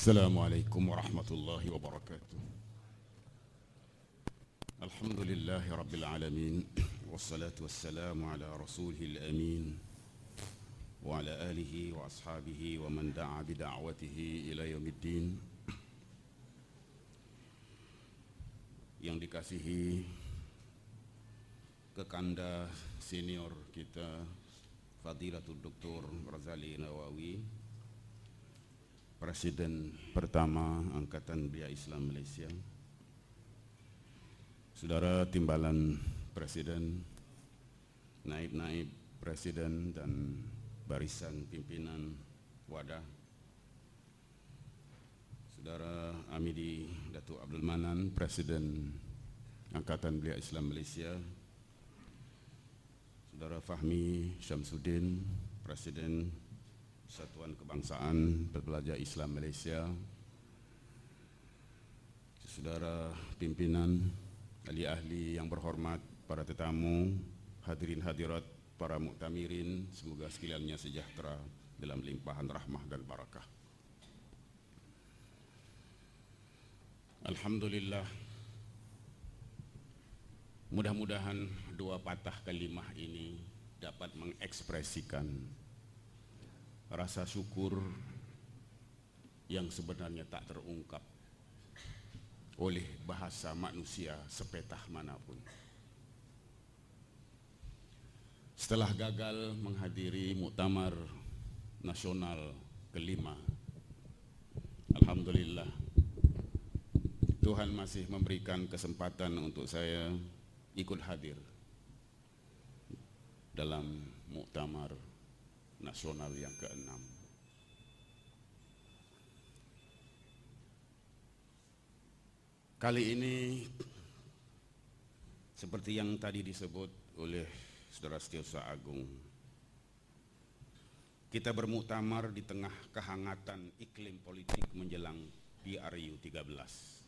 Assalamualaikum warahmatullahi wabarakatuh. Alhamdulillahi rabbil alamin. Wassalatu wassalamu ala rasulihil amin wa ala alihi wa ashabihi wa man da'a bida'watihi ila yaumiddin. Yang dikasihi Kekanda senior kita Fadilatul Dr. Razali Nawawi, Presiden pertama Angkatan Belia Islam Malaysia, Saudara Timbalan Presiden, Naib-Naib Presiden dan barisan pimpinan wadah, Saudara Amidi Datuk Abdul Manan, Presiden Angkatan Belia Islam Malaysia, Saudara Fahmi Syamsuddin, Presiden Satuan Kebangsaan Pembelajar Islam Malaysia, saudara pimpinan, ahli-ahli yang berhormat, para tetamu, hadirin hadirat, para muktamirin, semoga sekaliannya sejahtera dalam limpahan rahmah dan barakah. Alhamdulillah, mudah-mudahan dua patah kalimah ini dapat mengekspresikan rasa syukur yang sebenarnya tak terungkap oleh bahasa manusia sepetah manapun. Setelah gagal menghadiri Muktamar Nasional kelima, alhamdulillah Tuhan masih memberikan kesempatan untuk saya ikut hadir dalam Muktamar Nasional yang ke-6. Kali ini seperti yang tadi disebut oleh Saudara Setiausaha Agung, kita bermuktamar di tengah kehangatan iklim politik menjelang PRU 13.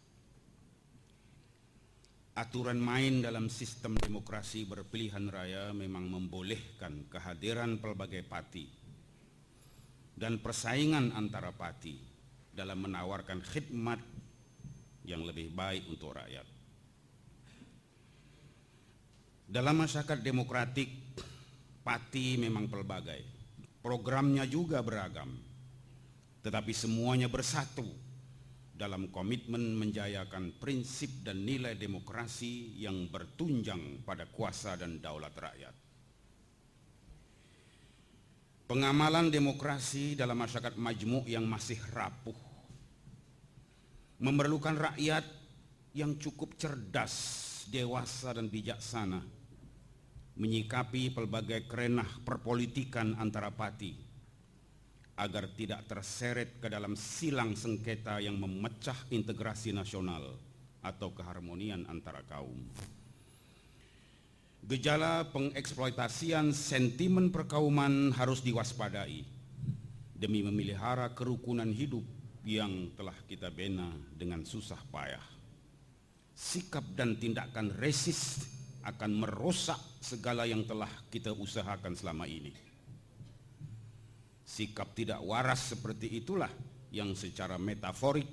Aturan main dalam sistem demokrasi berpilihan raya memang membolehkan kehadiran pelbagai parti dan persaingan antara parti dalam menawarkan khidmat yang lebih baik untuk rakyat. Dalam masyarakat demokratik, parti memang pelbagai, programnya juga beragam, tetapi semuanya bersatu dalam komitmen menjayakan prinsip dan nilai demokrasi yang bertunjang pada kuasa dan daulat rakyat. Pengamalan demokrasi dalam masyarakat majmuk yang masih rapuh memerlukan rakyat yang cukup cerdas, dewasa dan bijaksana menyikapi pelbagai kerenah perpolitikan antara parti agar tidak terseret ke dalam silang sengketa yang memecah integrasi nasional atau keharmonian antara kaum. Gejala pengeksploitasian sentimen perkauman harus diwaspadai demi memelihara kerukunan hidup yang telah kita bina dengan susah payah. Sikap dan tindakan resis akan merusak segala yang telah kita usahakan selama ini. Sikap tidak waras seperti itulah yang secara metaforik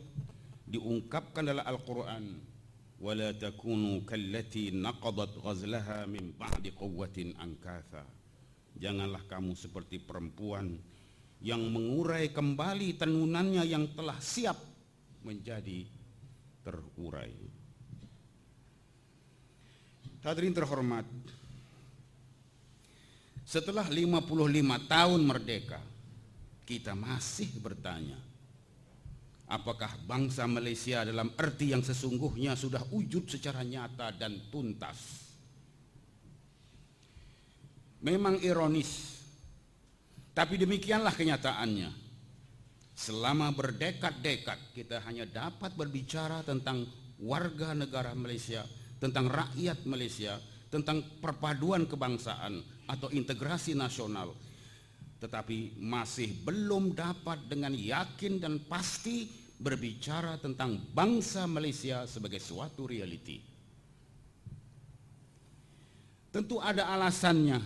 diungkapkan dalam Al-Quran, وَلَا تَكُونُوا كَالَّتِي نَقَضَتْ غَزْلَهَا مِنْ بَعْدِ قُوَّةٍ أَنْكَاثًا. Janganlah kamu seperti perempuan yang mengurai kembali tenunannya yang telah siap menjadi terurai. Hadirin terhormat, setelah 55 tahun merdeka, kita masih bertanya, apakah bangsa Malaysia dalam arti yang sesungguhnya sudah wujud secara nyata dan tuntas? Memang ironis, tapi demikianlah kenyataannya. Selama berdekad-dekad kita hanya dapat berbicara tentang warga negara Malaysia, tentang rakyat Malaysia, tentang perpaduan kebangsaan atau integrasi nasional, tetapi masih belum dapat dengan yakin dan pasti berbicara tentang bangsa Malaysia sebagai suatu realiti. Tentu ada alasannya.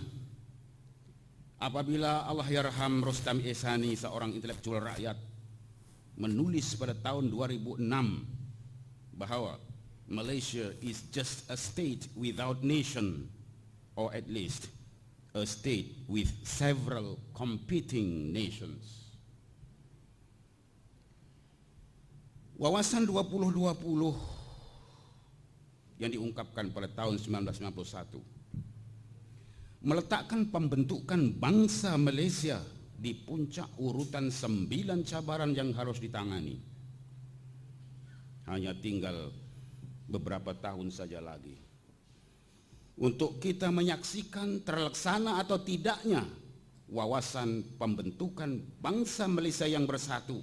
Apabila Allahyarham Rostam Ehsani, seorang intelektual rakyat, menulis pada tahun 2006 bahwa Malaysia is just a state without nation, or at least a state with several competing nations. Wawasan 2020 yang diungkapkan pada tahun 1991 meletakkan pembentukan bangsa Malaysia di puncak urutan 9 cabaran yang harus ditangani. Hanya tinggal beberapa tahun saja lagi untuk kita menyaksikan terlaksana atau tidaknya wawasan pembentukan bangsa Malaysia yang bersatu,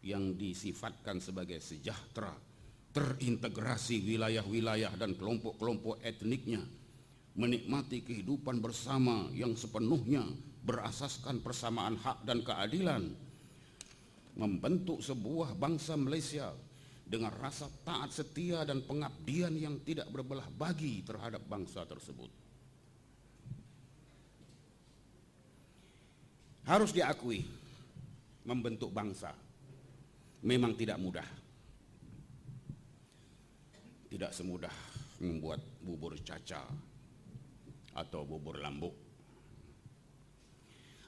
yang disifatkan sebagai sejahtera, terintegrasi wilayah-wilayah dan kelompok-kelompok etniknya, menikmati kehidupan bersama yang sepenuhnya berasaskan persamaan hak dan keadilan, membentuk sebuah bangsa Malaysia dengan rasa taat setia dan pengabdian yang tidak berbelah bagi terhadap bangsa tersebut. Harus diakui, membentuk bangsa memang tidak mudah. Tidak semudah membuat bubur caca atau bubur lambuk.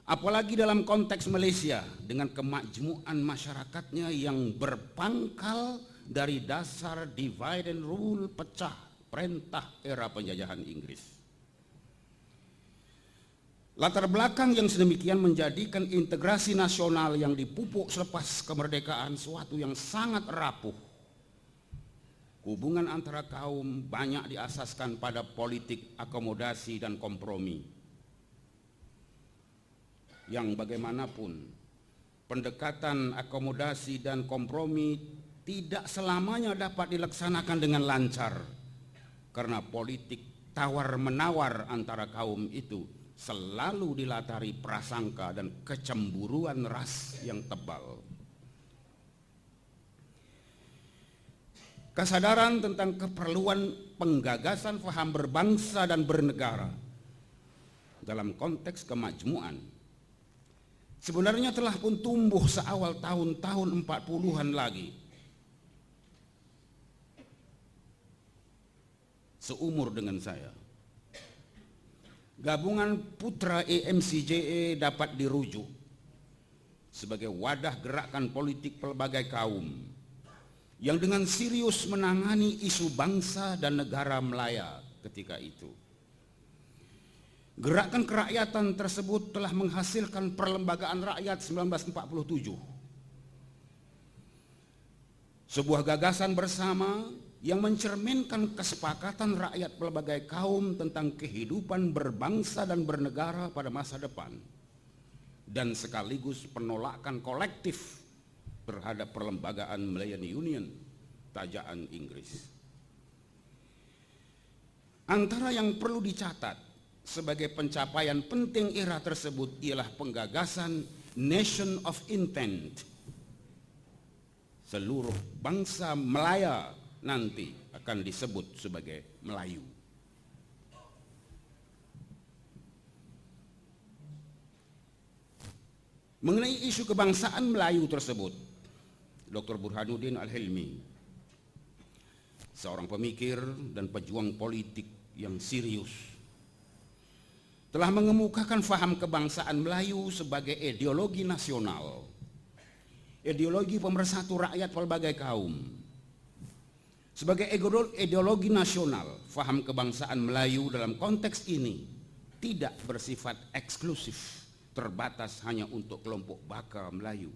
Apalagi dalam konteks Malaysia dengan kemakmuran masyarakatnya yang berpangkal dari dasar divide and rule, pecah perintah era penjajahan Inggris. Latar belakang yang sedemikian menjadikan integrasi nasional yang dipupuk selepas kemerdekaan suatu yang sangat rapuh. Hubungan antara kaum banyak diasaskan pada politik akomodasi dan kompromi, yang bagaimanapun pendekatan akomodasi dan kompromi tidak selamanya dapat dilaksanakan dengan lancar, karena politik tawar-menawar antara kaum itu selalu dilatari prasangka dan kecemburuan ras yang tebal. Kesadaran tentang keperluan penggagasan faham berbangsa dan bernegara dalam konteks kemakmuran sebenarnya telah pun tumbuh seawal tahun-tahun 40-an lagi. Seumur dengan saya, gabungan Putra EMCJE dapat dirujuk sebagai wadah gerakan politik pelbagai kaum yang dengan serius menangani isu bangsa dan negara Melaya ketika itu. Gerakan kerakyatan tersebut telah menghasilkan Perlembagaan Rakyat 1947, sebuah gagasan bersama yang mencerminkan kesepakatan rakyat pelbagai kaum tentang kehidupan berbangsa dan bernegara pada masa depan, dan sekaligus penolakan kolektif terhadap perlembagaan Malayan Union, tajaan Inggris. Antara yang perlu dicatat sebagai pencapaian penting era tersebut ialah penggagasan Nation of Intent. Seluruh bangsa Melaya nanti akan disebut sebagai Melayu. Mengenai isu kebangsaan Melayu tersebut, Dr. Burhanuddin Al-Hilmi, seorang pemikir dan pejuang politik yang serius, telah mengemukakan faham kebangsaan Melayu sebagai ideologi nasional, ideologi pemersatu rakyat pelbagai kaum. Sebagai ideologi nasional, faham kebangsaan Melayu dalam konteks ini tidak bersifat eksklusif, terbatas hanya untuk kelompok Baka Melayu.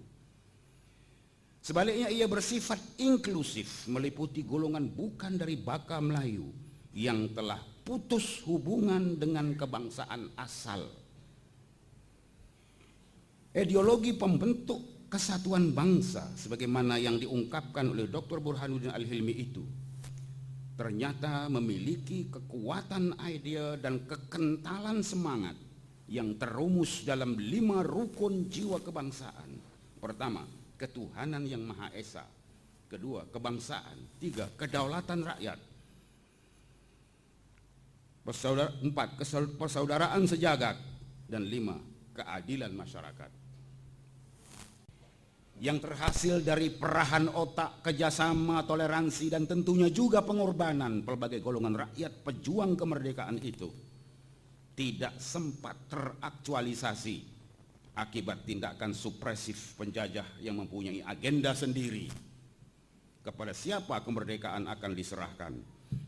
Sebaliknya ia bersifat inklusif, meliputi golongan bukan dari Baka Melayu yang telah putus hubungan dengan kebangsaan asal. Ideologi pembentuk kesatuan bangsa sebagaimana yang diungkapkan oleh Dr. Burhanuddin Al-Hilmi itu ternyata memiliki kekuatan idea dan kekentalan semangat yang terumus dalam 5 rukun jiwa kebangsaan. Pertama, ketuhanan yang Maha Esa. Kedua, kebangsaan. 3, kedaulatan rakyat. 4, persaudaraan sejagat. Dan 5, keadilan masyarakat. Yang terhasil dari perahan otak, kerjasama, toleransi, dan tentunya juga pengorbanan pelbagai golongan rakyat pejuang kemerdekaan itu tidak sempat teraktualisasi akibat tindakan supresif penjajah yang mempunyai agenda sendiri. Kepada siapa kemerdekaan akan diserahkan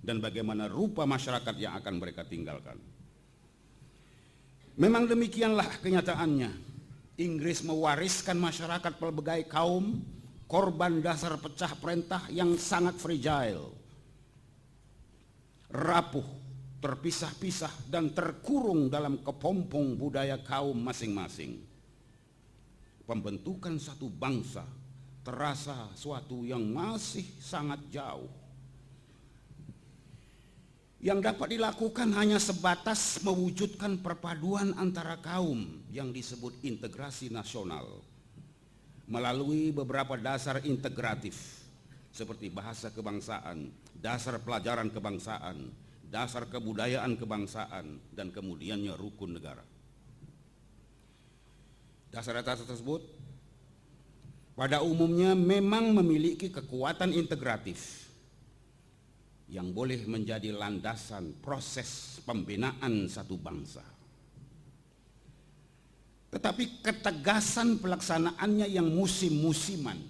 dan bagaimana rupa masyarakat yang akan mereka tinggalkan. Memang demikianlah kenyataannya. Inggris mewariskan masyarakat pelbagai kaum korban dasar pecah perintah yang sangat fragile, rapuh, terpisah-pisah dan terkurung dalam kepompong budaya kaum masing-masing. Pembentukan satu bangsa terasa suatu yang masih sangat jauh. Yang dapat dilakukan hanya sebatas mewujudkan perpaduan antara kaum yang disebut integrasi nasional melalui beberapa dasar integratif seperti bahasa kebangsaan, dasar pelajaran kebangsaan, dasar kebudayaan kebangsaan, dan kemudiannya rukun negara. Dasar-dasar tersebut pada umumnya memang memiliki kekuatan integratif yang boleh menjadi landasan proses pembinaan satu bangsa. Tetapi ketegasan pelaksanaannya yang musim-musiman,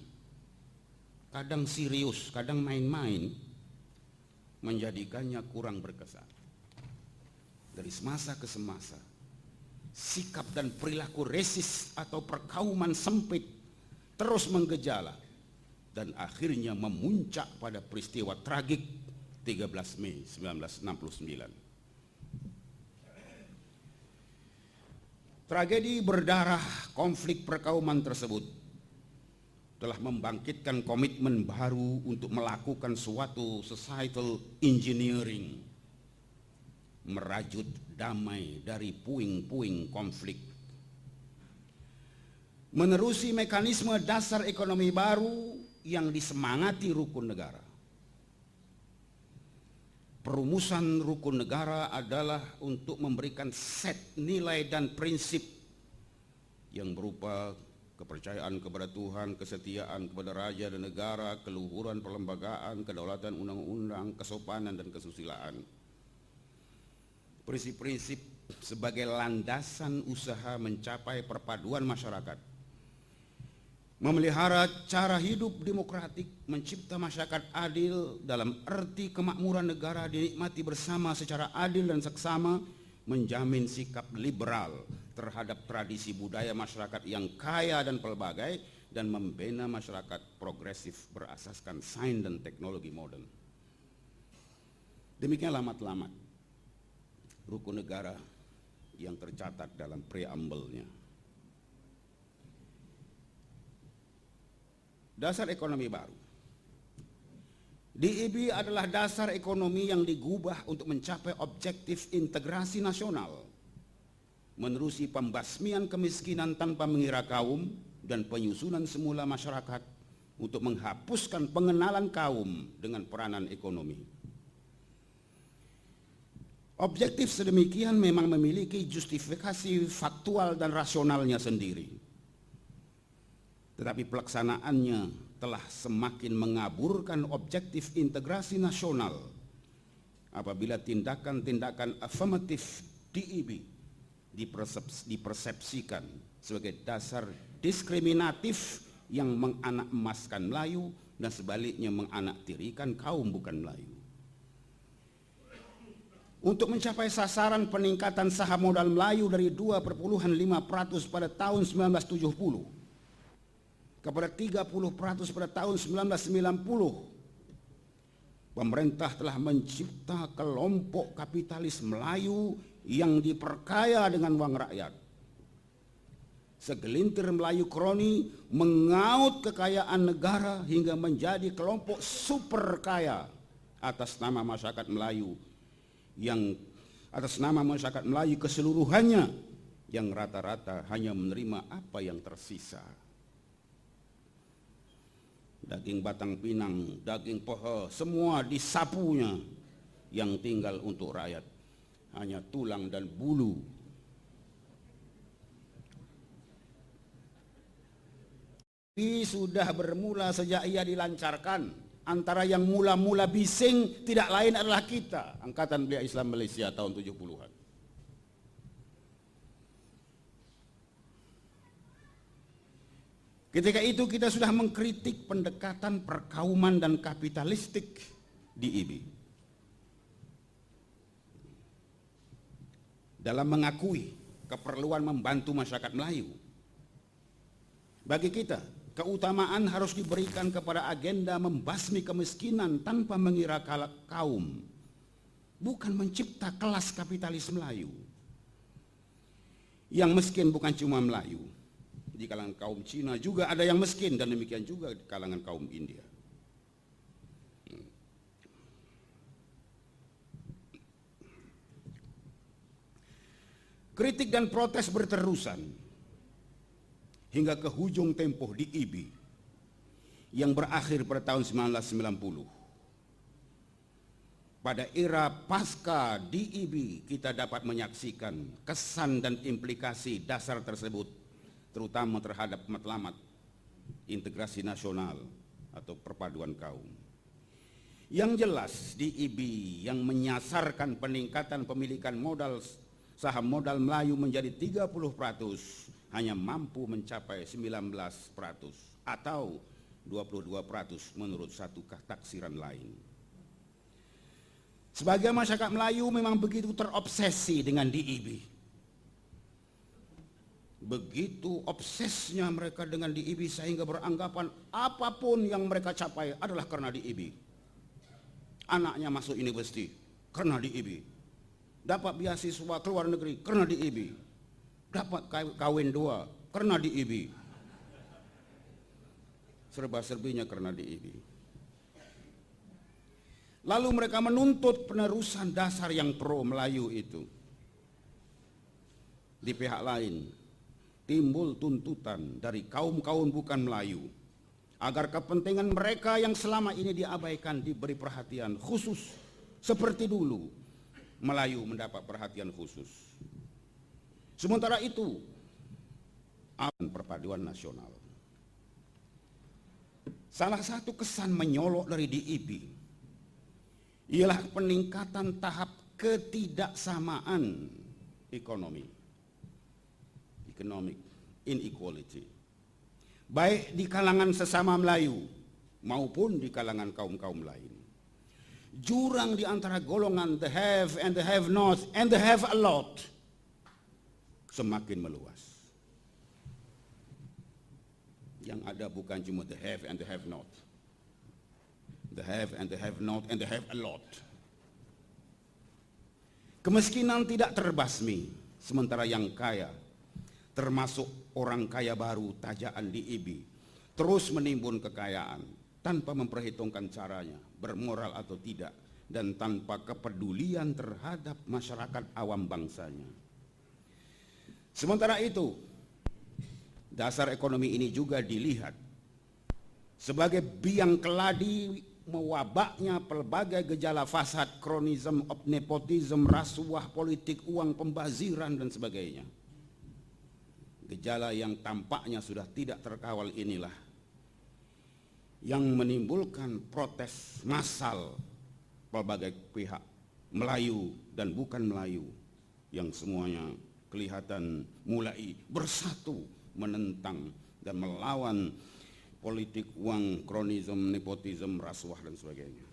kadang serius, kadang main-main, menjadikannya kurang berkesan. Dari semasa ke semasa, sikap dan perilaku resis atau perkauman sempit terus menggejala dan akhirnya memuncak pada peristiwa tragik 13 Mei 1969. Tragedi berdarah konflik perkauman tersebut telah membangkitkan komitmen baru untuk melakukan suatu societal engineering, merajut damai dari puing-puing konflik, menerusi mekanisme dasar ekonomi baru yang disemangati rukun negara. Perumusan rukun negara adalah untuk memberikan set nilai dan prinsip yang berupa kepercayaan kepada Tuhan, kesetiaan kepada raja dan negara, keluhuran perlembagaan, kedaulatan undang-undang, kesopanan dan kesusilaan. Prinsip-prinsip sebagai landasan usaha mencapai perpaduan masyarakat, memelihara cara hidup demokratik, mencipta masyarakat adil dalam arti kemakmuran negara dinikmati bersama secara adil dan seksama, menjamin sikap liberal terhadap tradisi budaya masyarakat yang kaya dan pelbagai, dan membina masyarakat progresif berasaskan sains dan teknologi modern. Demikian lamat-lamat rukun negara yang tercatat dalam preambelnya. Dasar ekonomi baru. DEB adalah dasar ekonomi yang digubah untuk mencapai objektif integrasi nasional, menerusi pembasmian kemiskinan tanpa mengira kaum dan penyusunan semula masyarakat untuk menghapuskan pengenalan kaum dengan peranan ekonomi. Objektif sedemikian memang memiliki justifikasi faktual dan rasionalnya sendiri. Tetapi pelaksanaannya telah semakin mengaburkan objektif integrasi nasional apabila tindakan-tindakan afirmatif DEB dipersepsikan sebagai dasar diskriminatif yang menganak emaskan Melayu dan sebaliknya menganaktirikan kaum bukan Melayu. Untuk mencapai sasaran peningkatan saham modal Melayu dari 2,5% pada tahun 1970 kepada 30% pada tahun 1990, pemerintah telah mencipta kelompok kapitalis Melayu yang diperkaya dengan uang rakyat, segelintir Melayu kroni mengaut kekayaan negara hingga menjadi kelompok super kaya atas nama masyarakat Melayu keseluruhannya yang rata-rata hanya menerima apa yang tersisa. Daging batang pinang, daging poho, semua disapunya. Yang tinggal untuk rakyat hanya tulang dan bulu. Ini sudah bermula sejak ia dilancarkan. Antara yang mula-mula bising tidak lain adalah kita, Angkatan Belia Islam Malaysia tahun 70-an. Ketika itu kita sudah mengkritik pendekatan perkauman dan kapitalistik di IBI. Dalam mengakui keperluan membantu masyarakat Melayu. Bagi kita, keutamaan harus diberikan kepada agenda membasmi kemiskinan tanpa mengira kaum, bukan mencipta kelas kapitalis Melayu. Yang miskin bukan cuma Melayu, di kalangan kaum Cina juga ada yang miskin, dan demikian juga di kalangan kaum India. Kritik dan protes berterusan hingga ke hujung tempo di IBI yang berakhir pada tahun 1990. Pada era pasca di IBI kita dapat menyaksikan kesan dan implikasi dasar tersebut, terutama terhadap matlamat integrasi nasional atau perpaduan kaum. Yang jelas di IBI yang menyasarkan peningkatan pemilikan modal saham modal Melayu menjadi 30% hanya mampu mencapai 19% atau 22% menurut satu taksiran lain. Sebagai masyarakat Melayu memang begitu terobsesi dengan DIB. Begitu obsesnya mereka dengan DIB sehingga beranggapan apapun yang mereka capai adalah karena DIB. Anaknya masuk universiti karena DIB. Dapat beasiswa ke luar negeri karena DIB, dapat kawin dua karena DIB, serba-serbinya karena DIB. Lalu mereka menuntut penerusan dasar yang pro Melayu itu. Di pihak lain timbul tuntutan dari kaum-kaum bukan Melayu agar kepentingan mereka yang selama ini diabaikan diberi perhatian khusus seperti dulu Melayu mendapat perhatian khusus. Sementara itu, perpaduan nasional. Salah satu kesan menyolok dari DIB ialah peningkatan tahap ketidaksamaan ekonomi, economic inequality, baik di kalangan sesama Melayu maupun di kalangan kaum-kaum lain. Jurang di antara golongan the have and the have not and the have a lot semakin meluas. Yang ada bukan cuma the have and the have not, the have and the have not and the have a lot. Kemiskinan tidak terbasmi, sementara yang kaya, termasuk orang kaya baru tajaan di IBI, terus menimbun kekayaan tanpa memperhitungkan caranya, bermoral atau tidak, dan tanpa kepedulian terhadap masyarakat awam bangsanya. Sementara itu, dasar ekonomi ini juga dilihat sebagai biang keladi mewabaknya pelbagai gejala fasad, kronisme, nepotisme, rasuah politik, uang pembaziran, dan sebagainya. Gejala yang tampaknya sudah tidak terkawal inilah yang menimbulkan protes massal pelbagai pihak, Melayu dan bukan Melayu, yang semuanya kelihatan mulai bersatu menentang dan melawan politik uang, kronisme, nepotisme, rasuah, dan sebagainya.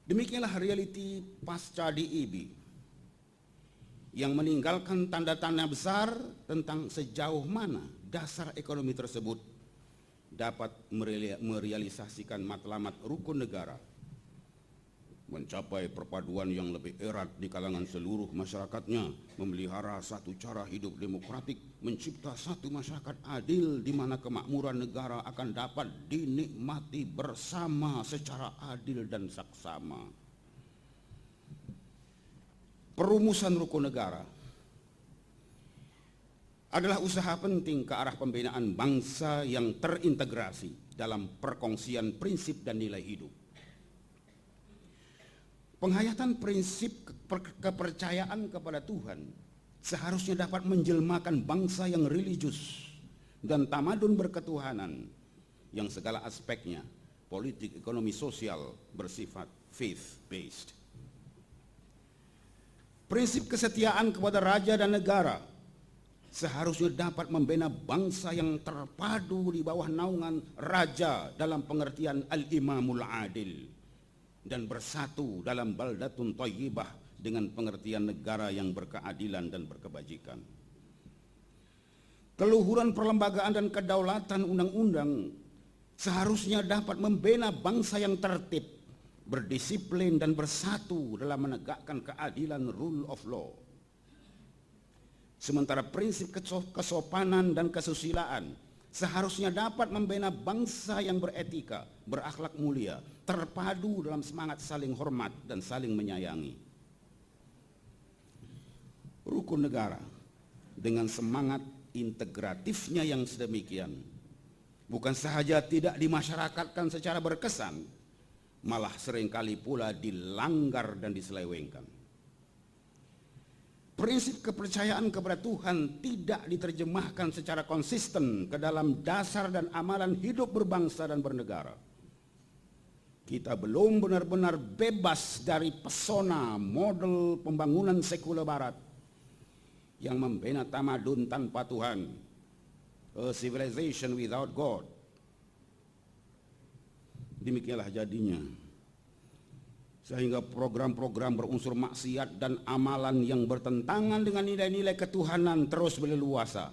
Demikianlah realiti pasca DIB yang meninggalkan tanda-tanda besar tentang sejauh mana dasar ekonomi tersebut dapat merealisasikan matlamat rukun negara mencapai perpaduan yang lebih erat di kalangan seluruh masyarakatnya, memelihara satu cara hidup demokratik, mencipta satu masyarakat adil di mana kemakmuran negara akan dapat dinikmati bersama secara adil dan saksama. Perumusan rukun negara adalah usaha penting ke arah pembinaan bangsa yang terintegrasi dalam perkongsian prinsip dan nilai hidup. Penghayatan prinsip kepercayaan kepada Tuhan seharusnya dapat menjelmakan bangsa yang religius dan tamadun berketuhanan yang segala aspeknya, politik, ekonomi, sosial, bersifat faith-based. Prinsip kesetiaan kepada raja dan negara seharusnya dapat membina bangsa yang terpadu di bawah naungan raja dalam pengertian al-imamul adil, dan bersatu dalam baldatun thayyibah dengan pengertian negara yang berkeadilan dan berkebajikan. Keluhuran perlembagaan dan kedaulatan undang-undang seharusnya dapat membina bangsa yang tertib, berdisiplin dan bersatu dalam menegakkan keadilan rule of law. Sementara prinsip kesopanan dan kesusilaan seharusnya dapat membina bangsa yang beretika, berakhlak mulia, terpadu dalam semangat saling hormat dan saling menyayangi. Rukun negara dengan semangat integratifnya yang sedemikian bukan sahaja tidak dimasyarakatkan secara berkesan, malah seringkali pula dilanggar dan diselewengkan. Prinsip kepercayaan kepada Tuhan tidak diterjemahkan secara konsisten ke dalam dasar dan amalan hidup berbangsa dan bernegara. Kita belum benar-benar bebas dari pesona model pembangunan sekuler barat yang membina tamadun tanpa Tuhan, a civilization without God. Demikianlah jadinya, sehingga program-program berunsur maksiat dan amalan yang bertentangan dengan nilai-nilai ketuhanan terus berleluasa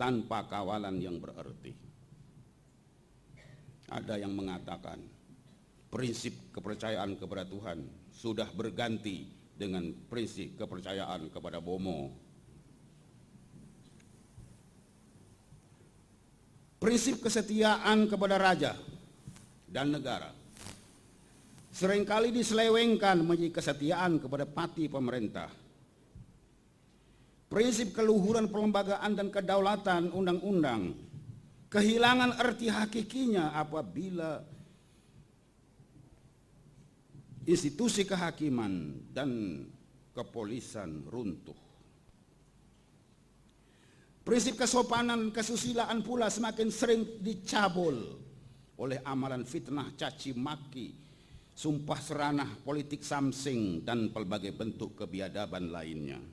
tanpa kawalan yang berarti. Ada yang mengatakan prinsip kepercayaan kepada Tuhan sudah berganti dengan prinsip kepercayaan kepada Bomo. Prinsip kesetiaan kepada raja dan negara seringkali diselewengkan menjadi kesetiaan kepada pati pemerintah. Prinsip keluhuran perlembagaan dan kedaulatan undang-undang kehilangan arti hakikinya apabila institusi kehakiman dan kepolisian runtuh. Prinsip kesopanan, kesusilaan pula semakin sering dicabul oleh amalan fitnah, caci maki, sumpah seranah, politik samsing, dan pelbagai bentuk kebiadaban lainnya.